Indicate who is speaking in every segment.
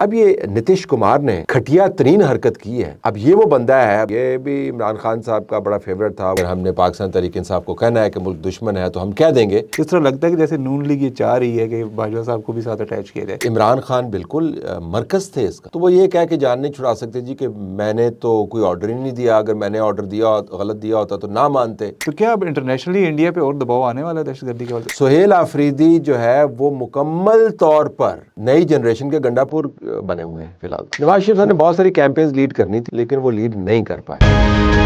Speaker 1: اب یہ نتیش کمار نے گھٹیا ترین حرکت کی ہے. اب یہ وہ بندہ ہے, یہ بھی عمران خان صاحب کا بڑا فیورٹ تھا. اگر ہم نے پاکستان تحریک انصاف کو کہنا ہے کہ ملک دشمن ہے تو ہم کہہ دیں گے.
Speaker 2: اس طرح لگتا ہے کہ جیسے نون لیگ یہ چاہ رہی ہے کہ باجوہ صاحب کو بھی ساتھ اٹیچ کیا جائے.
Speaker 1: عمران خان بالکل مرکز تھے اس کا, تو وہ یہ کہہ کے جان نہیں چھڑا سکتے جی کہ میں نے تو کوئی آرڈر ہی نہیں دیا. اگر میں نے آرڈر دیا غلط دیا ہوتا تو نہ مانتے.
Speaker 2: تو کیا اب انٹرنیشنلی انڈیا پہ اور دباؤ آنے والا ہے دہشت گردی کے وجہ سے؟
Speaker 1: سہیل آفریدی جو ہے وہ مکمل طور پر نئی جنریشن کے گنڈا پور بنے ہوئے ہیں. فی الحال نواز شریف صاحب نے بہت ساری کیمپینز لیڈ کرنی تھی لیکن وہ لیڈ نہیں کر پائے.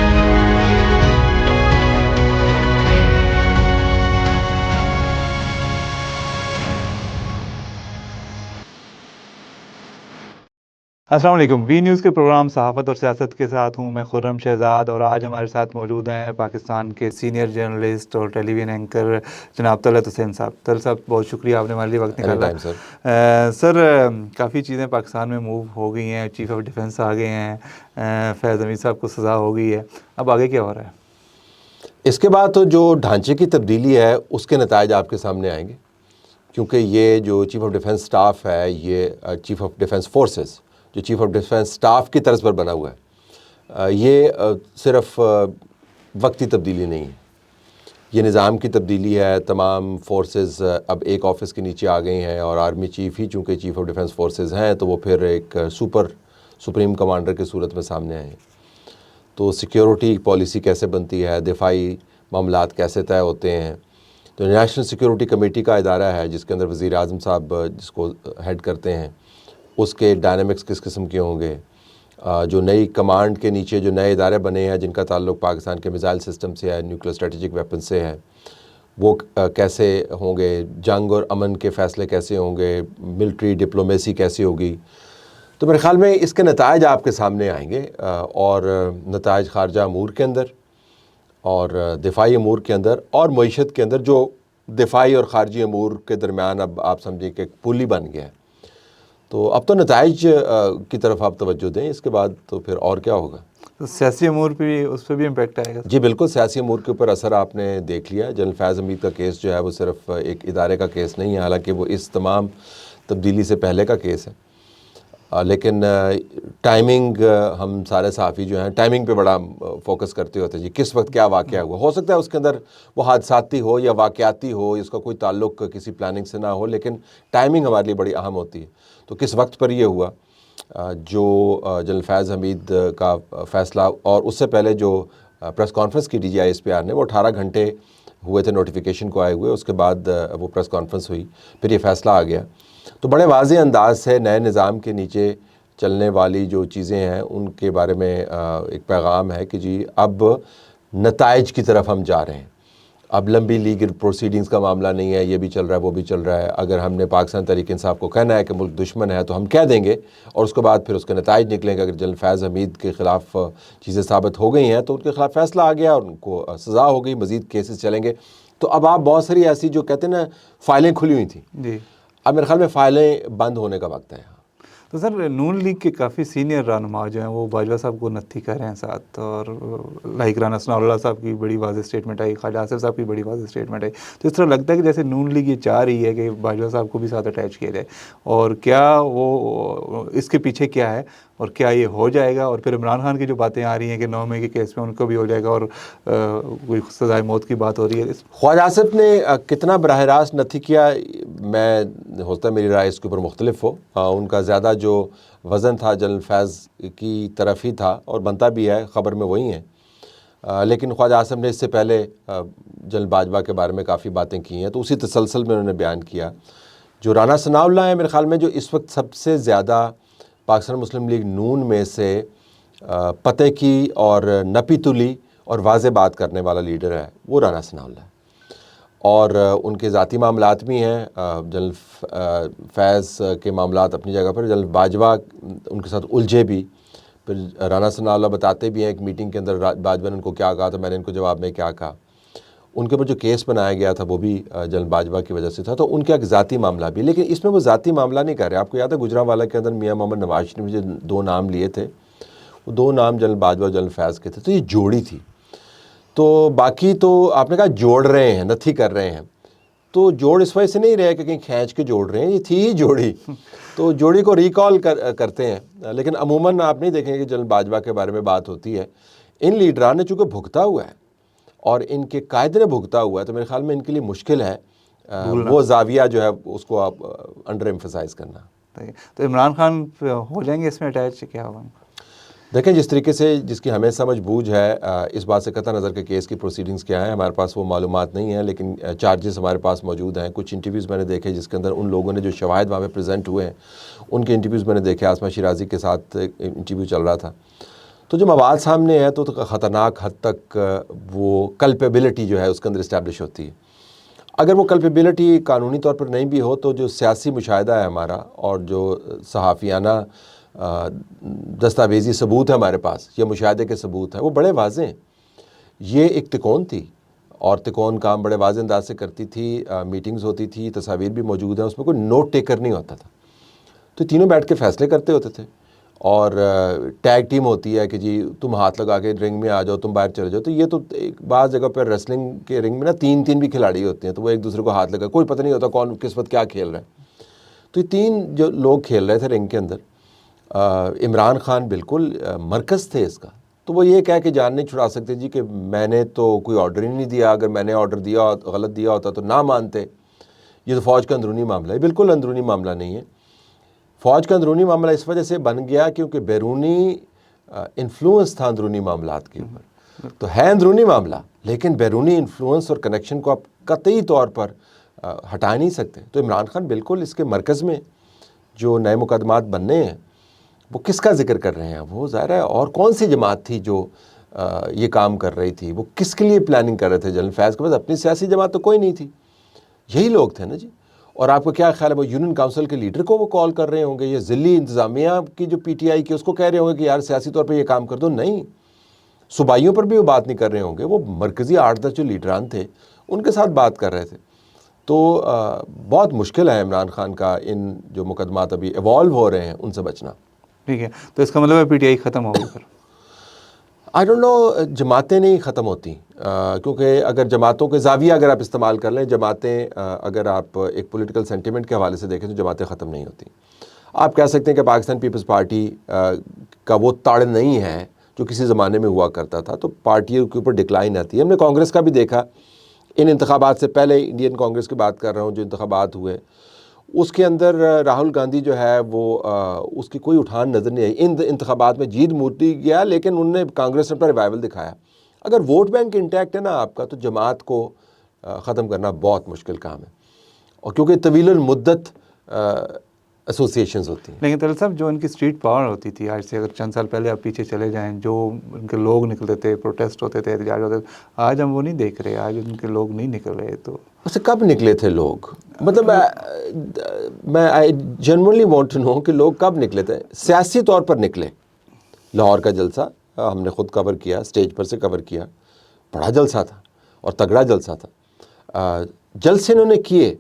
Speaker 2: السلام علیکم. وی نیوز کے پروگرام صحافت اور سیاست کے ساتھ ہوں میں خرم شہزاد, اور آج ہمارے ساتھ موجود ہیں پاکستان کے سینئر جرنلسٹ اور ٹیلی ویژن اینکر جناب طلعت حسین صاحب. طلعت صاحب بہت شکریہ, آپ نے ہمارے لیے وقت نکالا. سر کافی چیزیں پاکستان میں موو ہو گئی ہیں, چیف آف ڈیفنس آ گئے ہیں, فیض حمید صاحب کو سزا ہو گئی ہے, اب آگے کیا ہو رہا ہے؟
Speaker 1: اس کے بعد تو جو ڈھانچے کی تبدیلی ہے اس کے نتائج آپ کے سامنے آئیں گے, کیونکہ یہ جو چیف آف ڈیفنس سٹاف ہے یہ چیف آف ڈیفنس فورسز جو چیف آف ڈیفنس سٹاف کی طرز پر بنا ہوا ہے, یہ صرف وقتی تبدیلی نہیں ہے, یہ نظام کی تبدیلی ہے. تمام فورسز اب ایک آفس کے نیچے آ گئی ہیں اور آرمی چیف ہی چونکہ چیف آف ڈیفنس فورسز ہیں تو وہ پھر ایک سپریم کمانڈر کی صورت میں سامنے آئے ہیں. تو سیکیورٹی پالیسی کیسے بنتی ہے, دفاعی معاملات کیسے طے ہوتے ہیں. تو نیشنل سیکیورٹی کمیٹی کا ادارہ ہے جس کے اندر وزیر اعظم صاحب جس کو ہیڈ کرتے ہیں, اس کے ڈائنامکس کس قسم کے ہوں گے. جو نئی کمانڈ کے نیچے جو نئے ادارے بنے ہیں جن کا تعلق پاکستان کے میزائل سسٹم سے ہے, نیوکلیر اسٹریٹجک ویپن سے ہے, وہ کیسے ہوں گے. جنگ اور امن کے فیصلے کیسے ہوں گے, ملٹری ڈپلومیسی کیسی ہوگی. تو میرے خیال میں اس کے نتائج آپ کے سامنے آئیں گے, اور نتائج خارجہ امور کے اندر اور دفاعی امور کے اندر اور معیشت کے اندر, جو دفاعی اور خارجی امور کے درمیان اب آپ سمجھیں کہ ایک پل ہی بن گیا ہے. تو اب تو نتائج کی طرف آپ توجہ دیں, اس کے بعد تو پھر اور کیا ہوگا.
Speaker 2: تو سیاسی امور پہ بھی اس پہ بھی امپیکٹ آئے گا؟
Speaker 1: جی بالکل, سیاسی امور کے اوپر اثر آپ نے دیکھ لیا. جنرل فیض حمید کا کیس جو ہے وہ صرف ایک ادارے کا کیس نہیں ہے, حالانکہ وہ اس تمام تبدیلی سے پہلے کا کیس ہے. لیکن ٹائمنگ, ہم سارے صحافی جو ہیں ٹائمنگ پہ بڑا فوکس کرتے ہوتے ہیں جی, کس وقت کیا واقعہ ہوا. ہو سکتا ہے اس کے اندر وہ حادثاتی ہو یا واقعاتی ہو, اس کا کوئی تعلق کسی پلاننگ سے نہ ہو, لیکن ٹائمنگ ہمارے لیے بڑی اہم ہوتی ہے. تو کس وقت پر یہ ہوا جو جنرل فیض حمید کا فیصلہ, اور اس سے پہلے جو پریس کانفرنس کی D G I S P R نے, وہ 18 گھنٹے ہوئے تھے نوٹیفیکیشن کو آئے ہوئے, اس کے بعد وہ پریس کانفرنس ہوئی, پھر یہ فیصلہ آ گیا. تو بڑے واضح انداز سے نئے نظام کے نیچے چلنے والی جو چیزیں ہیں ان کے بارے میں ایک پیغام ہے کہ جی اب نتائج کی طرف ہم جا رہے ہیں. اب لمبی لیگل پروسیڈنگز کا معاملہ نہیں ہے, یہ بھی چل رہا ہے وہ بھی چل رہا ہے. اگر ہم نے پاکستان تحریک انصاف کو کہنا ہے کہ ملک دشمن ہے تو ہم کہہ دیں گے, اور اس کے بعد پھر اس کے نتائج نکلیں گے. اگر جنرل فیض حمید کے خلاف چیزیں ثابت ہو گئی ہیں تو ان کے خلاف فیصلہ آ گیا اور ان کو سزا ہو گئی, مزید کیسز چلیں گے. تو اب آپ بہت ساری ایسی جو کہتے ہیں نا فائلیں کھلی ہوئی تھیں,
Speaker 2: جی
Speaker 1: اب میرے خیال میں فائلیں بند ہونے کا وقت ہے.
Speaker 2: تو سر نون لیگ کے کافی سینئر رہنما جو ہیں وہ باجوہ صاحب کو نتھی کر رہے ہیں ساتھ, اور لائک رانا ثناء اللہ صاحب کی بڑی واضح اسٹیٹمنٹ آئی, خواجہ آصف صاحب کی بڑی واضح اسٹیٹمنٹ آئی. تو اس طرح لگتا ہے کہ جیسے نون لیگ یہ چاہ رہی ہے کہ باجوہ صاحب کو بھی ساتھ اٹیچ کیا جائے, اور کیا وہ اس کے پیچھے کیا ہے, اور کیا یہ ہو جائے گا. اور پھر عمران خان کی جو باتیں آ رہی ہیں کہ 9 مئی کے کیس میں ان کو بھی ہو جائے گا, اور کوئی سزائے موت کی بات ہو رہی ہے.
Speaker 1: خواجہ آصف نے کتنا براہ راست نتھی کیا, میں ہوتا ہے میری رائے اس کے اوپر مختلف ہو. ان کا زیادہ جو وزن تھا جنرل فیض کی طرف ہی تھا, اور بنتا بھی ہے, خبر میں وہی ہیں. لیکن خواجہ آصف نے اس سے پہلے جنرل باجوہ کے بارے میں کافی باتیں کی ہیں, تو اسی تسلسل میں انہوں نے بیان کیا. جو رانا ثناء اللہ ہیں میرے خیال میں جو اس وقت سب سے زیادہ پاکستان مسلم لیگ نون میں سے پتے کی اور نپی تلی اور واضح بات کرنے والا لیڈر ہے, وہ رانا ثناء اللہ ہے. اور ان کے ذاتی معاملات بھی ہیں, جنرل فیض کے معاملات اپنی جگہ پر, جنرل باجوہ ان کے ساتھ الجھے بھی. پھر رانا ثناء اللہ بتاتے بھی ہیں ایک میٹنگ کے اندر باجوہ نے ان کو کیا کہا تھا, میں نے ان کو جواب میں کیا کہا. ان کے اوپر جو کیس بنایا گیا تھا وہ بھی جنرل باجوہ کی وجہ سے تھا, تو ان کا ایک ذاتی معاملہ بھی. لیکن اس میں وہ ذاتی معاملہ نہیں کر رہے. آپ کو یاد ہے گجرانوالہ کے اندر میاں محمد نواز شریف نے جو 2 نام لیے تھے, وہ 2 نام جنرل باجوہ جنرل فیض کے تھے, تو یہ جوڑی تھی. تو باقی تو آپ نے کہا جوڑ رہے ہیں, نتھی کر رہے ہیں, تو جوڑ اس وجہ سے نہیں رہے کہ کہیں کھینچ کے جوڑ رہے ہیں, یہ تھی ہی جوڑی. تو جوڑی کو ریکال کرتے ہیں، لیکن عموماً آپ نہیں دیکھیں گے کہ جنرل باجوہ کے بارے میں بات ہوتی ہے. ان لیڈران نے چونکہ بھگتا ہوا ہے اور ان کے قائد نے بھگتا ہوا ہے، تو میرے خیال میں ان کے لیے مشکل ہے وہ زاویہ جو ہے اس کو آپ انڈر ایمفسائز کرنا.
Speaker 2: تو عمران خان ہو جائیں گے اس میں اٹیچ، کیا ہوگا؟
Speaker 1: دیکھیں جس طریقے سے جس کی ہمیں سمجھ بوجھ ہے اس بات سے قطع نظر کہ کیس کی پروسیڈنگز کیا ہیں، ہمارے پاس وہ معلومات نہیں ہیں، لیکن چارجز ہمارے پاس موجود ہیں. کچھ انٹرویوز میں نے دیکھے جس کے اندر ان لوگوں نے جو شواہد وہاں پہ پریزنٹ ہوئے ہیں ان کے انٹرویوز میں نے دیکھے. آسمہ شیرازی کے ساتھ انٹرویو چل رہا تھا، تو جو مواد سامنے ہے تو خطرناک حد تک وہ کلپیبلٹی جو ہے اس کے اندر اسٹیبلش ہوتی ہے. اگر وہ کلپیبلٹی قانونی طور پر نہیں بھی ہو تو جو سیاسی مشاہدہ ہے ہمارا اور جو صحافیانہ دستاویزی ثبوت ہے ہمارے پاس یا مشاہدے کے ثبوت ہیں وہ بڑے واضح ہیں. یہ ایک تکون تھی اور تکون کام بڑے واضح انداز سے کرتی تھی، میٹنگز ہوتی تھی، تصاویر بھی موجود ہیں، اس میں کوئی نوٹ ٹیکر نہیں ہوتا تھا. تو تینوں بیٹھ کے فیصلے کرتے ہوتے تھے اور ٹیگ ٹیم ہوتی ہے کہ جی تم ہاتھ لگا کے رنگ میں آ جاؤ، تم باہر چلے جاؤ. تو یہ تو بعض جگہ پہ ریسلنگ کے رنگ میں نا تین بھی کھلاڑی ہوتے ہیں، تو وہ ایک دوسرے کو ہاتھ لگا، کوئی پتہ نہیں ہوتا کون کس وقت کیا کھیل رہا ہے. تو یہ تین جو لوگ کھیل رہے تھے رنگ کے اندر، عمران خان بالکل مرکز تھے اس کا. تو وہ یہ کہہ کے جان نہیں چھڑا سکتے جی کہ میں نے تو کوئی آرڈر ہی نہیں دیا، اگر میں نے آرڈر دیا غلط دیا ہوتا تو نہ مانتے. یہ تو فوج کا اندرونی معاملہ ہے. بالکل اندرونی معاملہ نہیں ہے. فوج کا اندرونی معاملہ اس وجہ سے بن گیا کیونکہ بیرونی انفلوئنس تھا اندرونی معاملات کے اوپر. تو ہے اندرونی معاملہ لیکن بیرونی انفلوئنس اور کنیکشن کو آپ قطعی طور پر ہٹا نہیں سکتے. تو عمران خان بالکل اس کے مرکز میں جو نئے مقدمات بننے ہیں وہ کس کا ذکر کر رہے ہیں؟ وہ ظاہر ہے اور کون سی جماعت تھی جو یہ کام کر رہی تھی، وہ کس کے لیے پلاننگ کر رہے تھے؟ جنرل فیض کے پاس اپنی سیاسی جماعت تو کوئی نہیں تھی، یہی لوگ تھے نا جی. اور آپ کو کیا خیال ہے وہ یونین کونسل کے لیڈر کو وہ کال کر رہے ہوں گے، یہ ضلعی انتظامیہ کی جو پی ٹی آئی کی اس کو کہہ رہے ہوں گے کہ یار سیاسی طور پہ یہ کام کر دو؟ نہیں، صوبائیوں پر بھی وہ بات نہیں کر رہے ہوں گے، وہ مرکزی 8-10 جو لیڈران تھے ان کے ساتھ بات کر رہے تھے. تو بہت مشکل ہے عمران خان کا ان جو مقدمات ابھی ایوالو ہو رہے ہیں ان سے بچنا.
Speaker 2: ٹھیک ہے، تو اس کا مطلب ہے پی ٹی آئی ختم ہوگی پھر؟
Speaker 1: آئی ڈونٹ نو، جماعتیں نہیں ختم ہوتی کیونکہ اگر جماعتوں کے زاویہ اگر آپ استعمال کر لیں، جماعتیں اگر آپ ایک پولیٹیکل سینٹیمنٹ کے حوالے سے دیکھیں تو جماعتیں ختم نہیں ہوتی. آپ کہہ سکتے ہیں کہ پاکستان پیپلز پارٹی کا وہ تڑ نہیں ہے جو کسی زمانے میں ہوا کرتا تھا، تو پارٹیوں کے اوپر ڈکلائن آتی ہے. ہم نے کانگریس کا بھی دیکھا ان انتخابات سے پہلے، انڈین کانگریس کی بات کر رہا ہوں، جو انتخابات ہوئے اس کے اندر راہل گاندھی جو ہے وہ اس کی کوئی اٹھان نظر نہیں آئی. ان انتخابات میں جیت موٹی گیا لیکن انہوں نے کانگریس نے اپنا ریوائول دکھایا. اگر ووٹ بینک انٹیکٹ ہے نا آپ کا، تو جماعت کو ختم کرنا بہت مشکل کام ہے، اور کیونکہ طویل المدت ایسوسیشنز ہوتی ہیں.
Speaker 2: لیکن طلعت صاحب جو ان کی اسٹریٹ پاور ہوتی تھی، آج سے اگر چند سال پہلے آپ پیچھے چلے جائیں، جو ان کے لوگ نکلتے تھے، پروٹیسٹ ہوتے تھے، احتجاج ہوتے تھے، آج ہم وہ نہیں دیکھ رہے. آج ان کے لوگ نہیں نکل رہے. تو
Speaker 1: اسے کب نکلے تھے لوگ؟ مطلب میں I generally want to know کہ لوگ کب نکلے تھے سیاسی طور پر نکلے. لاہور کا جلسہ ہم نے خود کور کیا، اسٹیج پر سے کور کیا، بڑا جلسہ تھا اور تگڑا جلسہ تھا. جلسے انہوں نے کیے،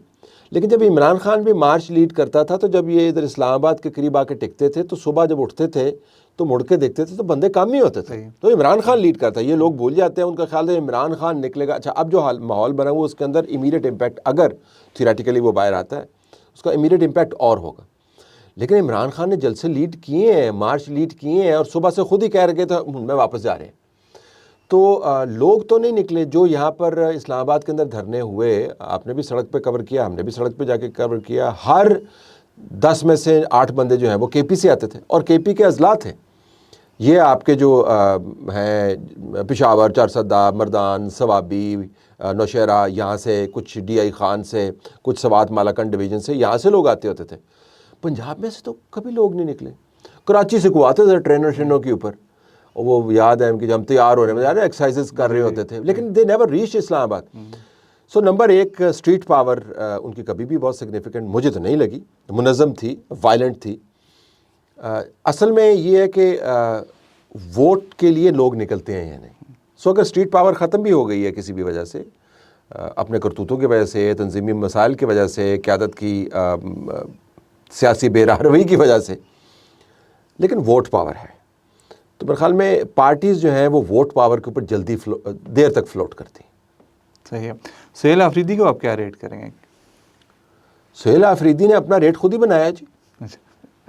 Speaker 1: لیکن جب عمران خان بھی مارچ لیڈ کرتا تھا تو جب یہ ادھر اسلام آباد کے قریب آ کے ٹکتے تھے تو صبح جب اٹھتے تھے تو مڑ کے دیکھتے تھے تو بندے کم ہی ہوتے تھے. تو عمران خان لیڈ کرتا ہے، یہ لوگ بھول جاتے ہیں، ان کا خیال ہے عمران خان نکلے گا. اچھا، اب جو ماحول بنا ہوا اس کے اندر امیڈیٹ امپیکٹ اگر تھیوریٹیکلی وہ باہر آتا ہے اس کا امیڈیٹ امپیکٹ اور ہوگا. لیکن عمران خان نے جلسے لیڈ کیے ہیں، مارچ لیڈ کیے ہیں، اور صبح سے خود ہی کہہ رہے تھے میں واپس جا رہے ہیں. تو لوگ تو نہیں نکلے. جو یہاں پر اسلام آباد کے اندر دھرنے ہوئے، آپ نے بھی سڑک پہ کور کیا، ہم نے بھی سڑک پہ جا کے کور کیا. ہر 10 میں سے 8 بندے جو ہیں وہ کے پی سے آتے تھے اور کے پی کے اضلاع تھے. یہ آپ کے جو ہیں پشاور، چارسدہ، مردان، ثوابی، نوشہرہ، یہاں سے کچھ ڈی آئی خان سے، کچھ سوات مالاکنڈ ڈویژن سے، یہاں سے لوگ آتے ہوتے تھے. پنجاب میں سے تو کبھی لوگ نہیں نکلے. کراچی سے کو آتے تھے ٹرینوں کے اوپر، وہ یاد ہے کہ جب ہم تیار ہو رہے ہیں ایکسرسائزز کر رہے ہوتے تھے، لیکن دے نیور ریچ اسلام آباد. سو نمبر 1 اسٹریٹ پاور ان کی کبھی بھی بہت سگنیفیکنٹ مجھے تو نہیں لگی. منظم تھی، وائلنٹ تھی. اصل میں یہ ہے کہ ووٹ کے لیے لوگ نکلتے ہیں یا نہیں. سو اگر اسٹریٹ پاور ختم بھی ہو گئی ہے کسی بھی وجہ سے، اپنے کرتوتوں کی وجہ سے، تنظیمی مسائل کی وجہ سے، قیادت کی سیاسی بے راہ روی کی وجہ سے، لیکن ووٹ پاور ہے. تو میرے خیال میں پارٹیز جو ہیں وہ ووٹ پاور کے اوپر جلدی دیر تک فلوٹ کرتی ہیں.
Speaker 2: صحیح ہے. سہیل آفریدی کو آپ کیا ریٹ کریں گے؟
Speaker 1: سہیل آفریدی نے اپنا ریٹ خود ہی بنایا جی.
Speaker 2: اچھا،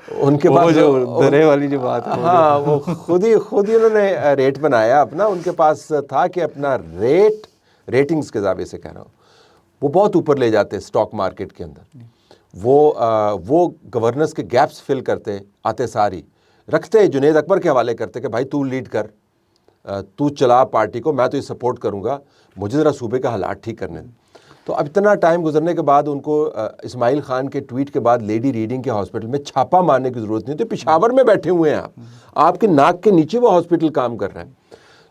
Speaker 1: ان کے
Speaker 2: وہ
Speaker 1: پاس
Speaker 2: جو درے والی جو بات ہے،
Speaker 1: ہاں وہ خود ہی انہوں نے ریٹ بنایا اپنا. ان کے پاس تھا کہ اپنا ریٹنگز کے زاویے سے کہہ رہا ہوں وہ بہت اوپر لے جاتے اسٹاک مارکیٹ کے اندر. وہ گورننس کے گیپس فل کرتے آتے ساری رکھتے جنید اکبر کے حوالے کرتے کہ بھائی تو لیڈ کر, تو چلا پارٹی کو, میں تو یہ سپورٹ کروں گا, مجھے ذرا صوبے کا حالات ٹھیک کرنے. تو اب اتنا ٹائم گزرنے کے بعد ان کو اسماعیل خان کے ٹویٹ کے بعد لیڈی ریڈنگ کے ہاسپٹل میں چھاپا مارنے کی ضرورت نہیں. تو پشاور میں بیٹھے ہوئے ہیں آپ کے ناک کے نیچے وہ ہاسپٹل کام کر رہے ہیں.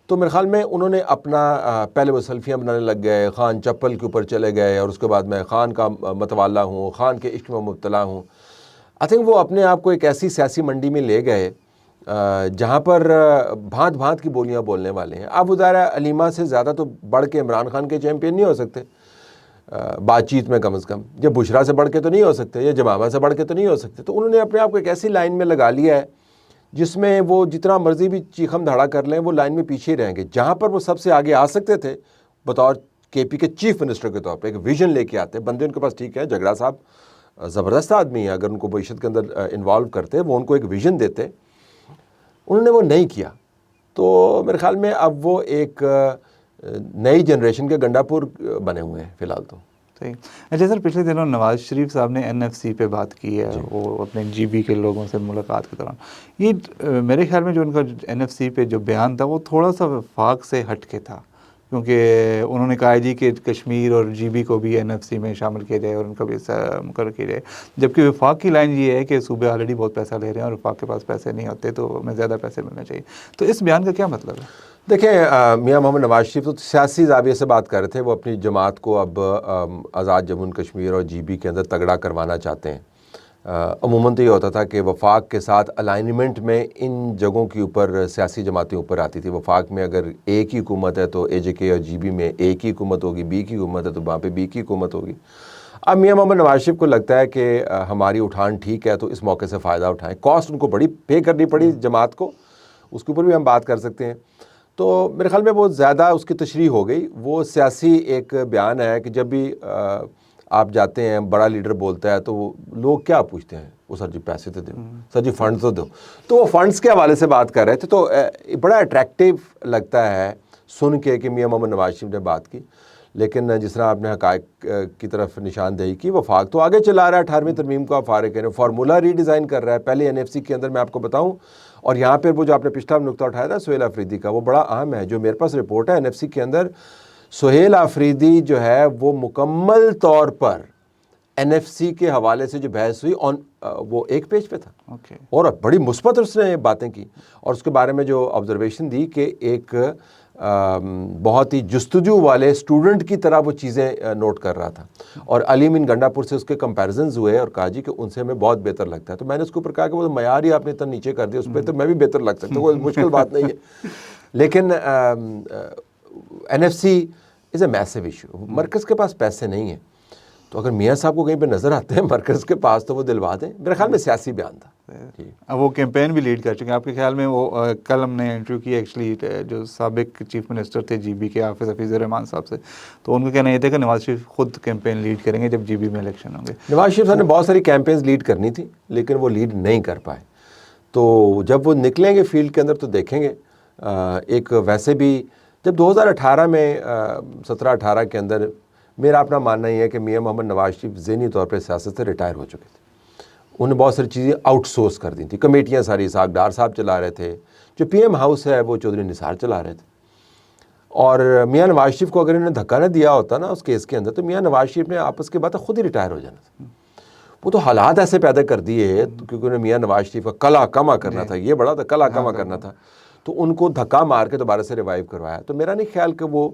Speaker 1: تو میرے خیال میں انہوں نے اپنا پہلے وہ سیلفیاں بنانے لگ گئے, خان چپل کے اوپر چلے گئے, اور اس کے بعد میں خان کا متوالا ہوں, خان کے عشق میں مبتلا ہوں. آئی تھنک وہ اپنے آپ کو ایک ایسی سیاسی منڈی میں لے گئے جہاں پر بھانت بھانت کی بولیاں بولنے والے ہیں. اب وہ ظاہر علیمہ سے زیادہ تو بڑھ کے عمران خان کے چیمپئن نہیں ہو سکتے بات چیت میں, کم از کم یا بشرا سے بڑھ کے تو نہیں ہو سکتے, یا جمامہ سے بڑھ کے تو نہیں ہو سکتے. تو انہوں نے اپنے آپ کو ایک ایسی لائن میں لگا لیا ہے جس میں وہ جتنا مرضی بھی چیخم دھاڑا کر لیں وہ لائن میں پیچھے ہی رہیں گے. جہاں پر وہ سب سے آگے آ سکتے تھے بطور کے پی کے چیف منسٹر کے طور پہ ایک ویژن لے کے آتے بندے ان کے پاس. ٹھیک ہے جھگڑا صاحب زبردست آدمی ہے, اگر ان کو معیشت کے اندر انوالو کرتے وہ ان کو ایک ویژن دیتے, انہوں نے وہ نہیں کیا. تو میرے خیال میں اب وہ ایک نئی جنریشن کے گنڈا پور بنے ہوئے ہیں فی الحال. تو
Speaker 2: صحیح. اچھا سر, پچھلے دنوں نواز شریف صاحب نے NFC پہ بات کی ہے, وہ اپنے GB کے لوگوں سے ملاقات کے دوران. یہ میرے خیال میں جو ان کا NFC پہ جو بیان تھا وہ تھوڑا سا وفاق سے ہٹ کے تھا, کیونکہ انہوں نے کہا جی کہ کشمیر اور GB کو بھی NFC میں شامل کیا جائے اور ان کا بھی حصہ مقرر کیا جائے, جبکہ وفاق کی لائن یہ ہے کہ صوبے آلریڈی بہت پیسہ لے رہے ہیں اور وفاق کے پاس پیسے نہیں ہوتے, تو ہمیں زیادہ پیسے ملنے چاہیے. تو اس بیان کا کیا مطلب ہے؟
Speaker 1: دیکھیں میاں محمد نواز شریف تو سیاسی زاویے سے بات کر رہے تھے. وہ اپنی جماعت کو اب آزاد جموں کشمیر اور GB کے اندر تگڑا کروانا چاہتے ہیں. عموماً تو یہ ہوتا تھا کہ وفاق کے ساتھ الائنمنٹ میں ان جگہوں کے اوپر سیاسی جماعتیں اوپر آتی تھی. وفاق میں اگر ایک ہی حکومت ہے تو AJK اور GB میں ایک ہی حکومت ہوگی, B کی حکومت ہے تو وہاں پہ B کی حکومت ہوگی. اب میاں محمد نواز شریف کو لگتا ہے کہ ہماری اٹھان ٹھیک ہے تو اس موقع سے فائدہ اٹھائیں. کاسٹ ان کو بڑی پے کرنی پڑی جماعت کو, اس کے اوپر بھی ہم بات کر سکتے ہیں. تو میرے خیال میں بہت زیادہ اس کی تشریح ہو گئی. وہ سیاسی ایک بیان ہے کہ جب بھی آپ جاتے ہیں بڑا لیڈر بولتا ہے تو لوگ کیا پوچھتے ہیں, وہ سر جی پیسے تو دو, سر جی فنڈ تو دو. تو وہ فنڈز کے حوالے سے بات کر رہے تھے. تو بڑا اٹریکٹیو لگتا ہے سن کے کہ میاں محمد نواز شریف نے بات کی. لیکن جس طرح آپ نے حقائق کی طرف نشاندہی کی, وفاق تو آگے چلا رہا ہے. 18ویں ترمیم کو آپ فارغ کریں, فارمولہ ری ڈیزائن کر رہا ہے. پہلے NFC کے اندر میں آپ کو بتاؤں, اور یہاں پہ وہ جو آپ نے پچھلا نقطہ اٹھایا تھا سہیل آفریدی کا, وہ بڑا اہم ہے. جو میرے پاس رپورٹ ہے NFC کے اندر, سہیل آفریدی جو ہے وہ مکمل طور پر NFC کے حوالے سے جو بحث ہوئی وہ ایک پیج پہ تھا, اور بڑی مثبت اس نے باتیں کی. اور اس کے بارے میں جو آبزرویشن دی کہ ایک بہت ہی جستجو والے اسٹوڈنٹ کی طرح وہ چیزیں نوٹ کر رہا تھا. اور علیم ان گنڈا پور سے اس کے کمپیریزنز ہوئے اور کہا جی کہ ان سے ہمیں بہت بہتر لگتا ہے. تو میں نے اس کے اوپر کہا کہ وہ معیار ہی آپ نے اتنا نیچے کر دیا, اس پہ تو میں بھی بہتر لگ سکتا ہوں, کوئی مشکل بات نہیں ہے. لیکن NFC از اے میسو ایشو. مرکز کے پاس پیسے نہیں ہیں, تو اگر میاں صاحب کو کہیں پہ نظر آتے ہیں مرکز کے پاس تو وہ دلوا دیں. میرے خیال میں سیاسی بیان تھا.
Speaker 2: اب وہ کیمپین بھی لیڈ کر چکے ہیں. آپ کے خیال میں وہ کل ہم نے انٹرویو کی ایکچولی جو سابق چیف منسٹر تھے GB کے حفیظ الرحمان صاحب سے, تو ان کا کہنا یہ تھا کہ نواز شریف خود کیمپین لیڈ کریں گے جب GB میں الیکشن ہوں گے.
Speaker 1: نواز شریف صاحب نے بہت ساری کیمپینز لیڈ کرنی تھی لیکن وہ لیڈ نہیں کر پائے. تو جب وہ نکلیں گے فیلڈ کے اندر تو دیکھیں گے. ایک ویسے بھی جب 2018 میں 17-18 کے اندر میرا اپنا ماننا یہ ہے کہ میاں محمد نواز شریف ذہنی طور پہ سیاست سے ریٹائر ہو چکے تھے. انہوں نے بہت ساری چیزیں آؤٹ سورس کر دی تھیں. کمیٹیاں ساری اسحاق ڈار صاحب چلا رہے تھے, جو PM ہاؤس ہے وہ چودھری نثار چلا رہے تھے. اور میاں نواز شریف کو اگر انہوں نے دھکا نہ دیا ہوتا نا اس کیس کے اندر, تو میاں نواز شریف نے آپس کے بعد خود ہی ریٹائر ہو جانا تھا. وہ تو حالات ایسے پیدا کر دیے کیونکہ انہیں میاں نواز شریف کا کلا کما کرنا تھا, یہ بڑا تھا کلا کما کرنا تھا, تو ان کو دھکا مار کے دوبارہ سے ریوائیو کروایا. تو میرا نہیں خیال کہ وہ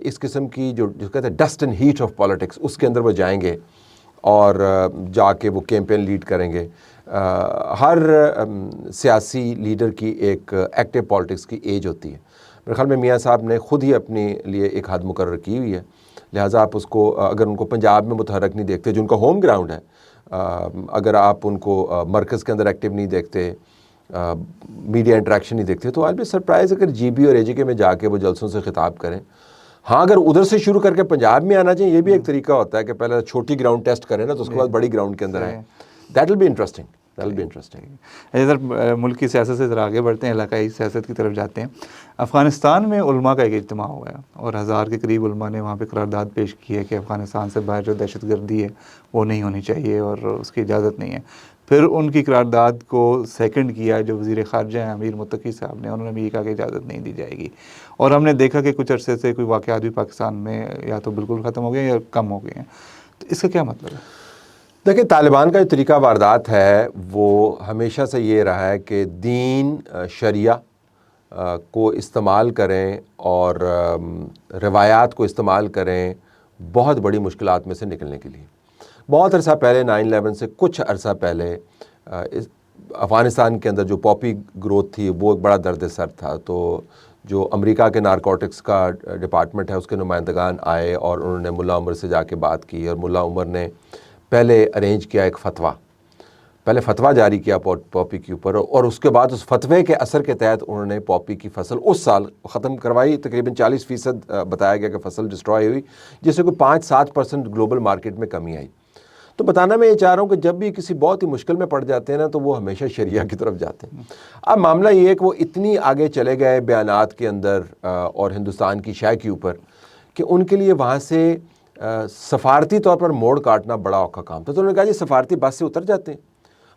Speaker 1: اس قسم کی جو کہتے ہیں dust and heat of politics اس کے اندر وہ جائیں گے اور جا کے وہ کیمپین لیڈ کریں گے. ہر سیاسی لیڈر کی ایک ایکٹیو پالیٹکس کی ایج ہوتی ہے. میرے خیال میں میاں صاحب نے خود ہی اپنے لیے ایک حد مقرر کی ہوئی ہے, لہٰذا آپ اس کو اگر ان کو پنجاب میں متحرک نہیں دیکھتے جو ان کا ہوم گراؤنڈ ہے, اگر آپ ان کو مرکز کے اندر ایکٹیو نہیں دیکھتے, میڈیا انٹریکشن نہیں دیکھتے, تو آج بھی سرپرائز اگر GB اور AJK میں جا کے وہ جلسوں سے خطاب کریں. ہاں اگر ادھر سے شروع کر کے پنجاب میں آنا چاہیے, یہ بھی ایک طریقہ ہوتا ہے کہ پہلے چھوٹی گراؤنڈ ٹیسٹ کریں نا, تو اس کے بعد بڑی گراؤنڈ کے اندر آئیں. That will be interesting. That'll be interesting.
Speaker 2: ادھر ملک کی سیاست سے ذرا آگے بڑھتے ہیں, علاقائی سیاست کی طرف جاتے ہیں. افغانستان میں علماء کا ایک اجتماع ہوا ہے اور 1000 کے قریب علماء نے وہاں پہ قرارداد پیش کی ہے کہ افغانستان سے باہر جو دہشت گردی ہے وہ نہیں ہونی چاہیے اور اس کی اجازت نہیں ہے. پھر ان کی قرارداد کو سیکنڈ کیا جو وزیر خارجہ ہیں امیر متقی صاحب نے, انہوں نے بھی یہ کہا کہ اجازت نہیں دی جائے گی. اور ہم نے دیکھا کہ کچھ عرصے سے کوئی واقعات بھی پاکستان میں یا تو بالکل ختم ہو گئے یا کم ہو گئے ہیں. تو اس کا کیا مطلب ہے؟
Speaker 1: دیکھیں, طالبان کا جو طریقہ واردات ہے وہ ہمیشہ سے یہ رہا ہے کہ دین شریعہ کو استعمال کریں اور روایات کو استعمال کریں بہت بڑی مشکلات میں سے نکلنے کے لیے. بہت عرصہ پہلے 9/11 سے کچھ عرصہ پہلے افغانستان کے اندر جو پاپی گروتھ تھی وہ ایک بڑا درد سر تھا. تو جو امریکہ کے نارکوٹکس کا ڈپارٹمنٹ ہے اس کے نمائندگان آئے اور انہوں نے ملا عمر سے جا کے بات کی, اور ملا عمر نے پہلے ارینج کیا ایک فتویٰ, پہلے فتویٰ جاری کیا پاپی کے اوپر, اور اس کے بعد اس فتوے کے اثر کے تحت انہوں نے پاپی کی فصل اس سال ختم کروائی. تقریباً 40% بتایا گیا کہ فصل ڈسٹرائے ہوئی, جس سے کوئی 5-7% گلوبل مارکیٹ میں کمی آئی. تو بتانا میں یہ چاہ رہا ہوں کہ جب بھی کسی بہت ہی مشکل میں پڑ جاتے ہیں نا تو وہ ہمیشہ شریعہ کی طرف جاتے ہیں. اب معاملہ یہ ہے کہ وہ اتنی آگے چلے گئے بیانات کے اندر اور ہندوستان کی شے کے اوپر کہ ان کے لیے وہاں سے سفارتی طور پر موڑ کاٹنا بڑا اوکھا کام تھا. تو انہوں نے کہا جی سفارتی بس سے اتر جاتے ہیں,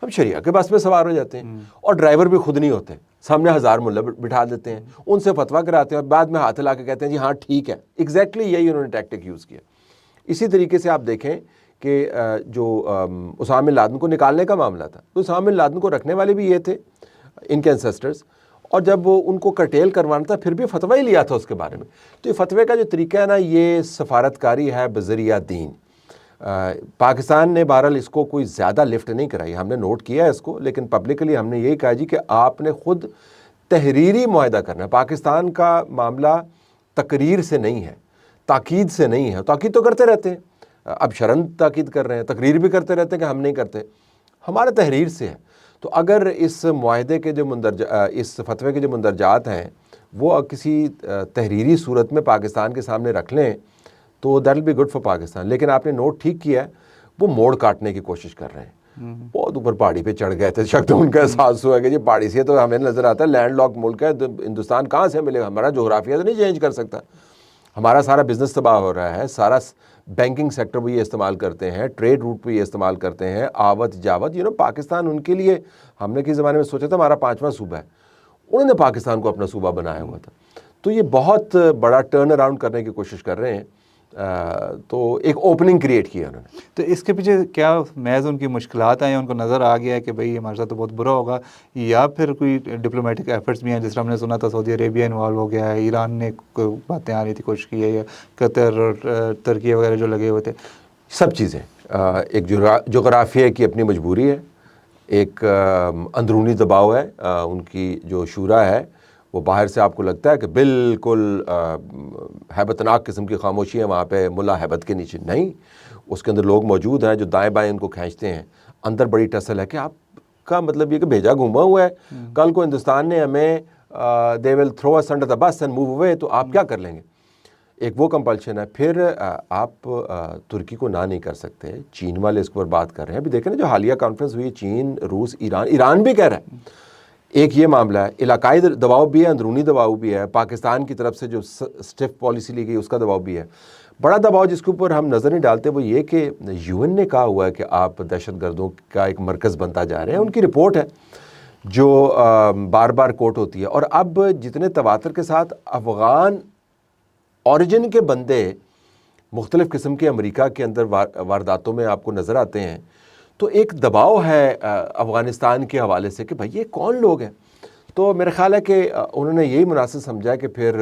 Speaker 1: ہم شریعہ کے بس پہ سوار ہو جاتے ہیں, اور ڈرائیور بھی خود نہیں ہوتے, سامنے 1000 ملا بٹھا دیتے ہیں, ان سے فتویٰ کراتے ہیں اور بعد میں ہاتھ لا کے کہتے ہیں جی ہاں ٹھیک ہے. ایگزیکٹلی یہی انہوں نے ٹیکٹک یوز کیا. اسی طریقے سے آپ دیکھیں کہ جو اسامہ بن لادن کو نکالنے کا معاملہ تھا, تو اسامہ بن لادن کو رکھنے والے بھی یہ تھے ان کے انسیسٹرز, اور جب وہ ان کو کرٹیل کروانا تھا پھر بھی فتویٰ ہی لیا تھا اس کے بارے میں. تو یہ فتوے کا جو طریقہ ہے نا یہ سفارتکاری ہے بذریعہ دین. پاکستان نے بہرحال اس کو کوئی زیادہ لفٹ نہیں کرائی, ہم نے نوٹ کیا ہے اس کو, لیکن پبلکلی ہم نے یہی کہا جی کہ آپ نے خود تحریری معاہدہ کرنا ہے. پاکستان کا معاملہ تقریر سے نہیں ہے, تاکید سے نہیں ہے. تاکید تو کرتے رہتے ہیں, اب شرن تاکید کر رہے ہیں, تقریر بھی کرتے رہتے ہیں کہ ہم نہیں کرتے, ہمارا تحریر سے ہے. تو اگر اس معاہدے کے جو اس فتوے کے جو مندرجات ہیں وہ کسی تحریری صورت میں پاکستان کے سامنے رکھ لیں تو that will be good for Pakistan. لیکن آپ نے نوٹ ٹھیک کیا ہے, وہ موڑ کاٹنے کی کوشش کر رہے ہیں. بہت اوپر پہاڑی پہ چڑھ گئے تھے, شک تو ان کا احساس ہوا کہ جی پہاڑی سے تو ہمیں نظر آتا ہے لینڈ لاک ملک ہے, ہندوستان کہاں سے ملے گا, ہمارا جغرافیہ تو نہیں چینج کر سکتا, ہمارا سارا بزنس تباہ ہو رہا ہے, سارا بینکنگ سیکٹر بھی یہ استعمال کرتے ہیں, ٹریڈ روٹ بھی یہ استعمال کرتے ہیں, آوت جاوت. پاکستان ان کے لیے, ہم نے کس زمانے میں سوچا تھا ہمارا 5واں صوبہ ہے, انہوں نے پاکستان کو اپنا صوبہ بنایا ہوا تھا. تو یہ بہت بڑا ٹرن اراؤنڈ کرنے کی کوشش کر رہے ہیں. تو ایک اوپننگ کریٹ کیا انہوں نے.
Speaker 2: تو اس کے پیچھے کیا محض ان کی مشکلات ہیں, ان کو نظر آ گیا ہے کہ بھئی ہمارے ساتھ تو بہت برا ہوگا, یا پھر کوئی ڈپلومیٹک ایفرٹس بھی ہیں, جس طرح ہم نے سنا تھا سعودی عربیہ انوالو ہو گیا ہے, ایران نے باتیں آ رہی تھی کوشش کی ہے, یا قطر اور ترکی وغیرہ جو لگے ہوئے تھے.
Speaker 1: سب چیزیں, ایک جغرافیہ کی اپنی مجبوری ہے, ایک اندرونی دباؤ ہے, ان کی جو شورا ہے وہ باہر سے آپ کو لگتا ہے کہ بالکل ہیبت ناک قسم کی خاموشی ہے وہاں پہ, ملا ہیبت کے نیچے نہیں, اس کے اندر لوگ موجود ہیں جو دائیں بائیں ان کو کھینچتے ہیں. اندر بڑی ٹسل ہے کہ آپ کا مطلب یہ کہ بھیجا گھوما ہوا ہے, کل کو ہندوستان نے ہمیں دے ول تھرو اس انڈر دا بس اینڈ موو اوے, تو آپ کیا کر لیں گے. ایک وہ کمپلشن ہے. پھر آپ ترکی کو نہ نہیں کر سکتے, چین والے اس پر بات کر رہے ہیں. ابھی دیکھیں نا جو حالیہ کانفرنس ہوئی, چین, روس, ایران بھی کہہ رہا ہے. ایک یہ معاملہ ہے, علاقائی دباؤ بھی ہے, اندرونی دباؤ بھی ہے, پاکستان کی طرف سے جو سٹف پالیسی لی گئی اس کا دباؤ بھی ہے. بڑا دباؤ جس کے اوپر ہم نظر نہیں ڈالتے وہ یہ کہ UN نے کہا ہوا ہے کہ آپ دہشت گردوں کا ایک مرکز بنتا جا رہے ہیں. ان کی رپورٹ ہے جو بار بار کوٹ ہوتی ہے. اور اب جتنے تواتر کے ساتھ افغان اوریجن کے بندے مختلف قسم کے امریکہ کے اندر وارداتوں میں آپ کو نظر آتے ہیں, تو ایک دباؤ ہے افغانستان کے حوالے سے کہ بھئی یہ کون لوگ ہیں. تو میرا خیال ہے کہ انہوں نے یہی مناسب سمجھا کہ پھر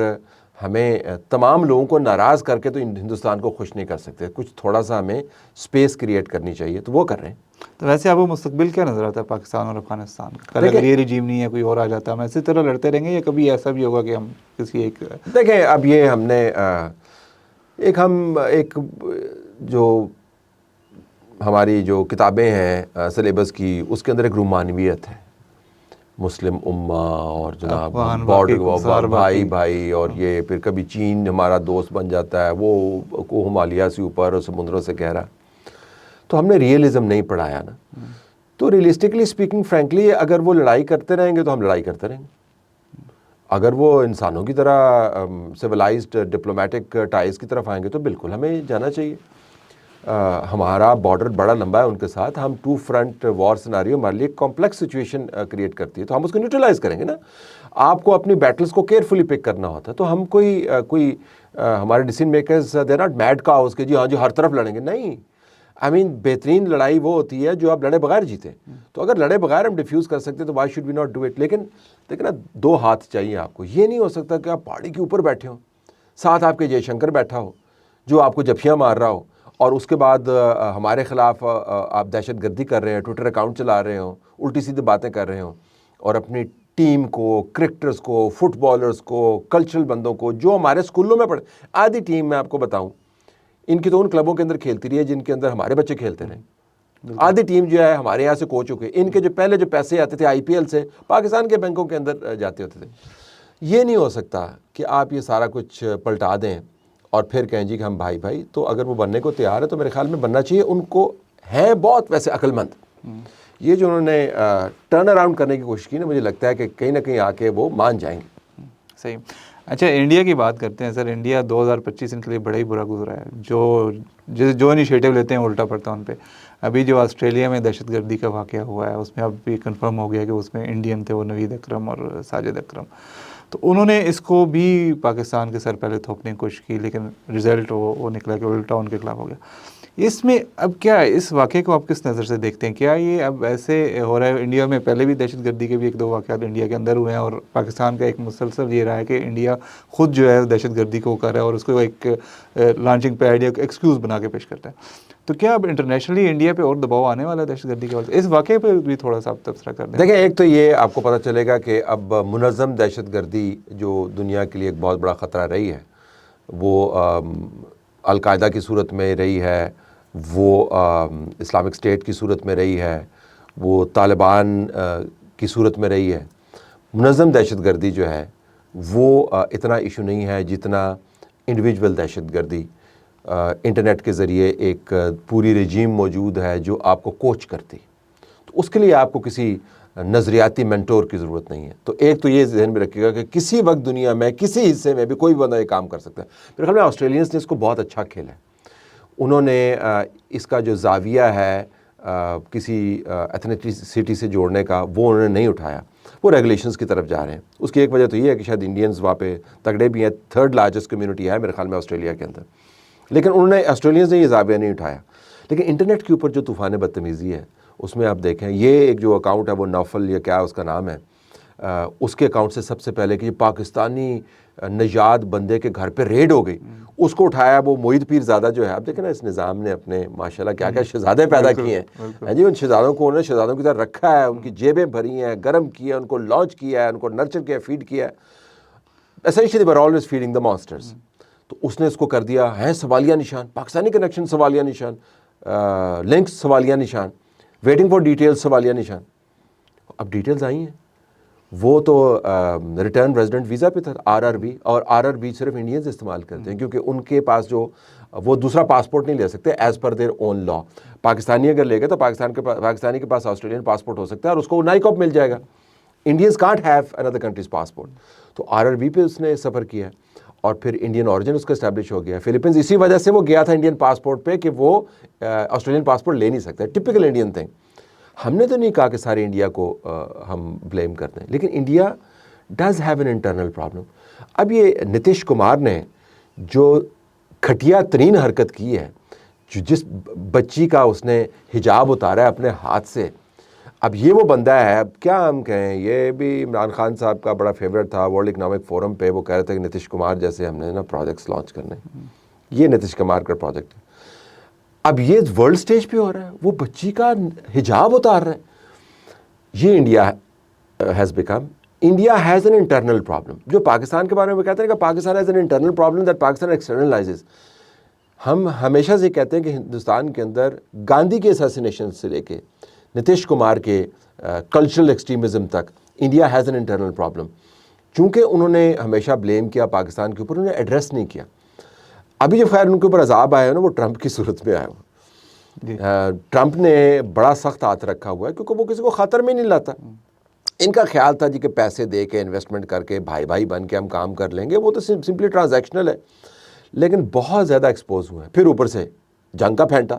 Speaker 1: ہمیں تمام لوگوں کو ناراض کر کے تو ہندوستان کو خوش نہیں کر سکتے, کچھ تھوڑا سا ہمیں سپیس کریٹ کرنی چاہیے, تو وہ کر رہے ہیں.
Speaker 2: تو ویسے آپ کو مستقبل کیا نظر آتا ہے پاکستان اور افغانستان کا؟ اگر یہ رجیم نہیں ہے, کوئی اور آ جاتا, ہم اسی طرح لڑتے رہیں گے یا کبھی ایسا بھی ہوگا کہ ہم کسی ایک
Speaker 1: دیکھیں اب یہ ہم نے ایک جو ہماری جو کتابیں ہیں سلیبس کی, اس کے اندر ایک رومانویت ہے, مسلم امہ اور جناب بارڈر بھائی اور یہ پھر کبھی چین ہمارا دوست بن جاتا ہے, وہ کو ہمالیہ سے اوپر اور سمندروں سے گہرا. تو ہم نے ریئلزم نہیں پڑھایا نا. تو ریئلسٹکلی اسپیکنگ فرینکلی اگر وہ لڑائی کرتے رہیں گے تو ہم لڑائی کرتے رہیں گے. اگر وہ انسانوں کی طرح سویلائزڈ ڈپلومیٹک ٹائز کی طرف آئیں گے تو بالکل ہمیں جانا چاہیے. ہمارا بارڈر بڑا لمبا ہے ان کے ساتھ, ہم 2 فرنٹ وار سیناریو ہمارے لیے کمپلیکس سچویشن کریٹ کرتی ہے, تو ہم اس کو نیوٹرلائز کریں گے نا. آپ کو اپنی بیٹلز کو کیئرفلی پک کرنا ہوتا ہے. تو ہم کوئی ہمارے decision makers they not made cows کہ جی ہاں جو ہر طرف لڑیں گے, نہیں. بہترین لڑائی وہ ہوتی ہے جو آپ لڑے بغیر جیتے. تو اگر لڑے بغیر ہم ڈیفیوز کر سکتے تو why should we not do it. لیکن دیکھیں نا 2 ہاتھ چاہیے آپ کو. یہ نہیں ہو سکتا کہ آپ پہاڑی کے اوپر بیٹھے ہوں, ساتھ آپ کے جے شنکر بیٹھا ہو جو آپ کو جفیاں مار رہا ہو, اور اس کے بعد ہمارے خلاف آپ دہشت گردی کر رہے ہیں, ٹویٹر اکاؤنٹ چلا رہے ہوں, الٹی سیدھی باتیں کر رہے ہوں, اور اپنی ٹیم کو, کرکٹرز کو, فٹ بالرز کو, کلچرل بندوں کو جو ہمارے اسکولوں میں پڑھے. آدھی ٹیم میں آپ کو بتاؤں ان کی تو ان کلبوں کے اندر کھیلتی رہی ہے جن کے اندر ہمارے بچے کھیلتے رہے. آدھی ٹیم جو ہے ہمارے یہاں سے کوچ ہو کے, ان کے جو پہلے جو پیسے آتے تھے IPL سے پاکستان کے بینکوں کے اندر جاتے ہوتے تھے. یہ نہیں ہو سکتا کہ آپ یہ سارا کچھ پلٹا دیں اور پھر کہیں جی کہ ہم بھائی. تو اگر وہ بننے کو تیار ہے تو میرے خیال میں بننا چاہیے. ان کو ہیں بہت ویسے عقل مند, یہ جو انہوں نے ٹرن اراؤنڈ کرنے کی کوشش کی نا, مجھے لگتا ہے کہ کہیں نہ کہیں آ کے وہ مان جائیں گے.
Speaker 2: صحیح. اچھا انڈیا کی بات کرتے ہیں سر. انڈیا 2025 ان کے لیے بڑا ہی برا گزرا ہے. جو انیشیٹو لیتے ہیں الٹا پڑتا ان پہ. ابھی جو آسٹریلیا میں دہشت گردی کا واقعہ ہوا ہے اس میں اب بھی کنفرم ہو گیا کہ اس میں انڈین تھے, وہ نوید اکرم اور ساجد اکرم. تو انہوں نے اس کو بھی پاکستان کے سر پہلے تھوپنے کی کوشش کی, لیکن رزلٹ وہ نکلا کہ الٹا ان کے خلاف ہو گیا. اس میں اب کیا اس واقعے کو آپ کس نظر سے دیکھتے ہیں؟ کیا یہ اب ایسے ہو رہا ہے؟ انڈیا میں پہلے بھی دہشت گردی کے بھی 1-2 واقعات انڈیا کے اندر ہوئے ہیں, اور پاکستان کا ایک مسلسل یہ رہا ہے کہ انڈیا خود جو ہے دہشت گردی کو کر رہا ہے اور اس کو ایک لانچنگ پیڈ یا ایکسکیوز بنا کے پیش کرتا ہے. تو کیا اب انٹرنیشنلی انڈیا پہ اور دباؤ آنے والا ہے دہشت گردی کے وجہ سے؟ اس واقعے پہ بھی تھوڑا سا آپ تبصرہ کر دیں.
Speaker 1: دیکھیں, ایک تو یہ آپ کو پتہ چلے گا کہ اب منظم دہشت گردی جو دنیا کے لیے ایک بہت بڑا خطرہ رہی ہے, وہ القاعدہ کی صورت میں رہی ہے, وہ اسلامک اسٹیٹ کی صورت میں رہی ہے, وہ طالبان کی صورت میں رہی ہے. منظم دہشت گردی جو ہے وہ اتنا ایشو نہیں ہے جتنا انڈیویجول دہشت گردی. انٹرنیٹ کے ذریعے ایک پوری رجیم موجود ہے جو آپ کو کوچ کرتی, تو اس کے لیے آپ کو کسی نظریاتی مینٹور کی ضرورت نہیں ہے. تو ایک تو یہ ذہن میں رکھیے گا کہ کسی وقت دنیا میں کسی حصے میں بھی کوئی بندہ یہ کام کر سکتا ہے. میرے خیال میں آسٹریلینز نے اس کو بہت اچھا کھیلا ہے. انہوں نے اس کا جو زاویہ ہے کسی ایتھنیسٹی سے جوڑنے کا, وہ انہوں نے نہیں اٹھایا. وہ ریگولیشنز کی طرف جا رہے ہیں. اس کی ایک وجہ تو یہ ہے کہ شاید انڈینز وہاں پہ تگڑے بھی ہیں, 3rd لارجسٹ کمیونٹی ہے میرے خیال میں آسٹریلیا کے اندر. لیکن انہوں نے آسٹریلینز نے یہ زاویہ نہیں اٹھایا. لیکن انٹرنیٹ کے اوپر جو طوفان بدتمیزی ہے اس میں آپ دیکھیں, یہ ایک جو اکاؤنٹ ہے وہ نوفل یا کیا اس کا نام ہے, اس کے اکاؤنٹ سے سب سے پہلے کہ یہ پاکستانی نژاد بندے کے گھر پہ ریڈ ہو گئی, اس کو اٹھایا وہ معید پیر زادہ جو ہے. آپ دیکھیں نا اس نظام نے اپنے ماشاءاللہ کیا کیا شہزادے پیدا کیے ہیں جی. ان شہزادوں کو انہوں نے شہزادوں کی طرح رکھا ہے, ان کی جیبیں بھری ہیں, گرم کیا, ان کو لانچ کیا ہے, ان کو نرچر کیا, فیڈ کیا ہے. Essentially they were always feeding the monsters. تو اس نے اس کو کر دیا ہے سوالیہ نشان, پاکستانی کنیکشن سوالیہ نشان, لنکس سوالیہ نشان, ویٹنگ فار ڈیٹیلز سوالیہ نشان. اب ڈیٹیلز آئی ہیں, وہ تو ریٹرن ریزیڈنٹ ویزا پہ تھا RRB, اور RRB صرف انڈینز استعمال کرتے ہیں کیونکہ ان کے پاس جو وہ دوسرا پاسپورٹ نہیں لے سکتے ایز پر دیئر اون لا. پاکستانی اگر لے گا تو پاکستانی کے پاس آسٹریلین پاسپورٹ ہو سکتا ہے اور اس کو نائکوپ مل جائے گا. Indians can't have another country's passport. تو RRB پہ اس نے سفر کیا, اور پھر انڈین اوریجن اس کا اسٹیبلش ہو گیا. فلپینز اسی وجہ سے وہ گیا تھا انڈین پاسپورٹ پہ کہ وہ آسٹریلین پاسپورٹ لے نہیں سکتا. Typical Indian thing. ہم نے تو نہیں کہا کہ سارے انڈیا کو ہم بلیم کرتے ہیں, لیکن India does have an internal problem. اب یہ نتیش کمار نے جو گھٹیا ترین حرکت کی ہے, جو جس بچی کا اس نے حجاب اتارا ہے اپنے ہاتھ سے, اب یہ وہ بندہ ہے, اب کیا ہم کہیں, یہ بھی عمران خان صاحب کا بڑا فیورٹ تھا ورلڈ اکنامک فورم پہ. وہ کہہ رہے تھے کہ نتیش کمار جیسے ہم نے نا پروجیکٹس لانچ کرنے, یہ نتیش کمار کا پروجیکٹ ہے. اب یہ ورلڈ سٹیج پہ ہو رہا ہے, وہ بچی کا حجاب اتار رہا ہے. یہ India has become, India has an internal problem. جو پاکستان کے بارے میں کہتے ہیں کہ Pakistan has an internal problem that Pakistan externalises. ہم ہمیشہ سے کہتے ہیں کہ ہندوستان کے اندر گاندھی کے اسیسینیشن سے لے کے نتیش کمار کے کلچرل ایکسٹریمزم تک India has an internal problem. چونکہ انہوں نے ہمیشہ بلیم کیا پاکستان کے اوپر, انہوں نے ایڈریس نہیں کیا. ابھی جو خیر ان کے اوپر عذاب آیا ہے نا, وہ ٹرمپ کی صورت میں آیا ہوا. ٹرمپ نے بڑا سخت ہاتھ رکھا ہوا ہے کیونکہ وہ کسی کو خطر میں نہیں لاتا. ان کا خیال تھا جی کہ پیسے دے کے انویسٹمنٹ کر کے بھائی بھائی بن کے ہم کام کر لیں گے, وہ تو سمپلی ٹرانزیکشنل ہے. لیکن بہت زیادہ ایکسپوز ہوئے ہیں. پھر اوپر سے جنگ کا پھینٹا,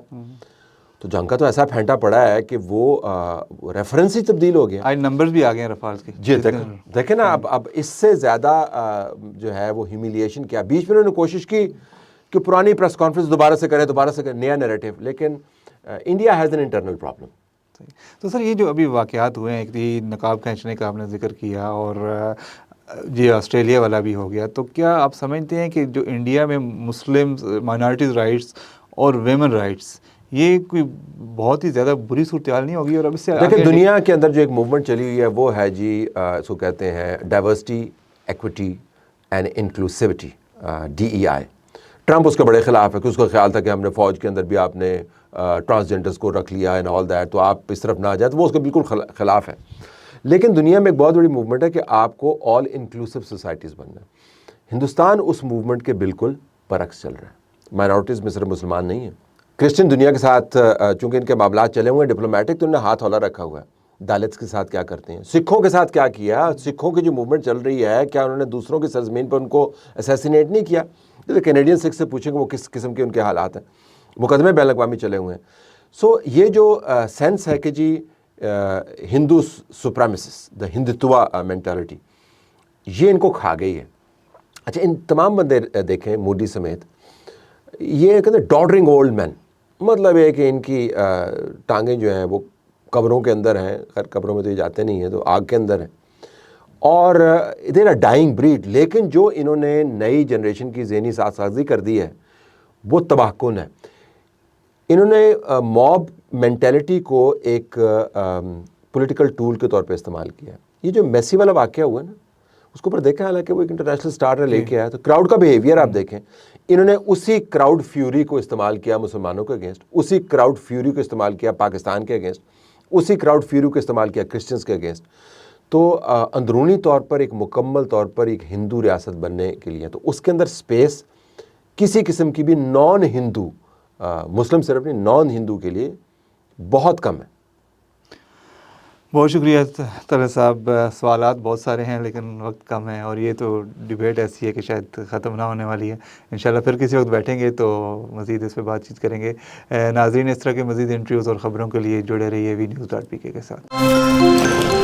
Speaker 1: تو جنگ کا تو ایسا پھینٹا پڑا ہے کہ وہ ریفرنس ہی تبدیل ہو گیا.
Speaker 2: آج نمبرز بھی آ گئے ہیں رفال کے.
Speaker 1: جی دیکھیں نا, اب اس سے زیادہ جو ہے وہ ہیومیلیشن کیا. بیچ میں انہوں نے کوشش کی کہ پرانی پریس کانفرنس دوبارہ سے کریں, نیا نیریٹو, لیکن India has an internal problem.
Speaker 2: تو سر یہ جو ابھی واقعات ہوئے ہیں, ایک نقاب کھینچنے کا آپ نے ذکر کیا اور یہ آسٹریلیا والا بھی ہو گیا, تو کیا آپ سمجھتے ہیں کہ جو انڈیا میں مسلم مائنارٹیز رائٹس اور ویمن رائٹس یہ کوئی بہت ہی زیادہ بری صورتحال نہیں ہوگی؟ اور اب اس سے
Speaker 1: دیکھیں دنیا کے اندر جو ایک موومنٹ چلی ہوئی ہے وہ ہے جی اس کو کہتے ہیں diversity, equity and inclusivity, DEI. Trump اس کے بڑے خلاف ہے کہ اس کا خیال تھا کہ ہم نے فوج کے اندر بھی آپ نے ٹرانسجینڈرز کو رکھ لیا اینڈ آل دیٹ, تو آپ اس طرف نہ آ جائیں, تو وہ اس کے بالکل خلاف ہے. لیکن دنیا میں ایک بہت بڑی موومنٹ ہے کہ آپ کو آل انکلوسیو سوسائٹیز بننا ہے. ہندوستان اس موومنٹ کے بالکل برعکس چل رہا ہے. مائنورٹیز میں صرف مسلمان نہیں ہیں, کرسچن دنیا کے ساتھ چونکہ ان کے معاملات چلے ہوئے ہیں ڈپلومیٹک, تو انہوں نے ہاتھ ہولہ رکھا ہوا ہے. دالتس کے ساتھ کیا کرتے ہیں, سکھوں کے ساتھ کیا کیا, سکھوں کی جو موومنٹ چل رہی ہے کیا انہوں نے دوسروں کی سرزمین پر ان کو اسیسینیٹ نہیں کیا؟ کینیڈین سکھ سے پوچھیں کہ وہ کس قسم کے ان کے حالات ہیں, مقدمے بین الاقوامی چلے ہوئے ہیں. سو یہ جو سینس ہے کہ جی ہندو سپریمیسس, دا ہندتوا مینٹالٹی, یہ ان کو کھا گئی ہے. اچھا ان تمام بندے دیکھیں مودی سمیت, یہ کہتے ہیں ڈاڈرنگ اولڈ مین, مطلب ہے کہ ان کی ٹانگیں جو ہیں وہ قبروں کے اندر ہیں. خیر قبروں میں تو یہ جاتے نہیں ہیں, تو آگ کے اندر ہیں, اور دیر آر ڈائنگ بریڈ. لیکن جو انہوں نے نئی جنریشن کی ذہنی سازی کر دی ہے وہ تباہ کن ہے. انہوں نے موب مینٹیلٹی کو ایک پولیٹیکل ٹول کے طور پہ استعمال کیا. یہ جو میسی والا واقعہ ہوا ہے نا, اس کو پر دیکھیں, حالانکہ وہ ایک انٹرنیشنل سٹار نے لے کے آیا, تو کراؤڈ کا بیہیویئر آپ دیکھیں, انہوں نے اسی کراؤڈ فیوری کو استعمال کیا مسلمانوں کے اگینسٹ, اسی کراؤڈ فیوری کو استعمال کیا پاکستان کے اگینسٹ, اسی کراؤڈ فیوری کو استعمال کیا کرسچنس کے اگینسٹ. تو اندرونی طور پر ایک مکمل طور پر ایک ہندو ریاست بننے کے لیے, تو اس کے اندر سپیس کسی قسم کی بھی نان ہندو, مسلم صرف نہیں, نان ہندو کے لیے بہت کم ہے.
Speaker 2: بہت شکریہ طلعت صاحب. سوالات بہت سارے ہیں لیکن وقت کم ہے, اور یہ تو ڈیبیٹ ایسی ہے کہ شاید ختم نہ ہونے والی ہے. انشاءاللہ پھر کسی وقت بیٹھیں گے تو مزید اس پہ بات چیت کریں گے. ناظرین اس طرح کے مزید انٹرویوز اور خبروں کے لیے جڑے رہیے وی نیوز.pk کے ساتھ.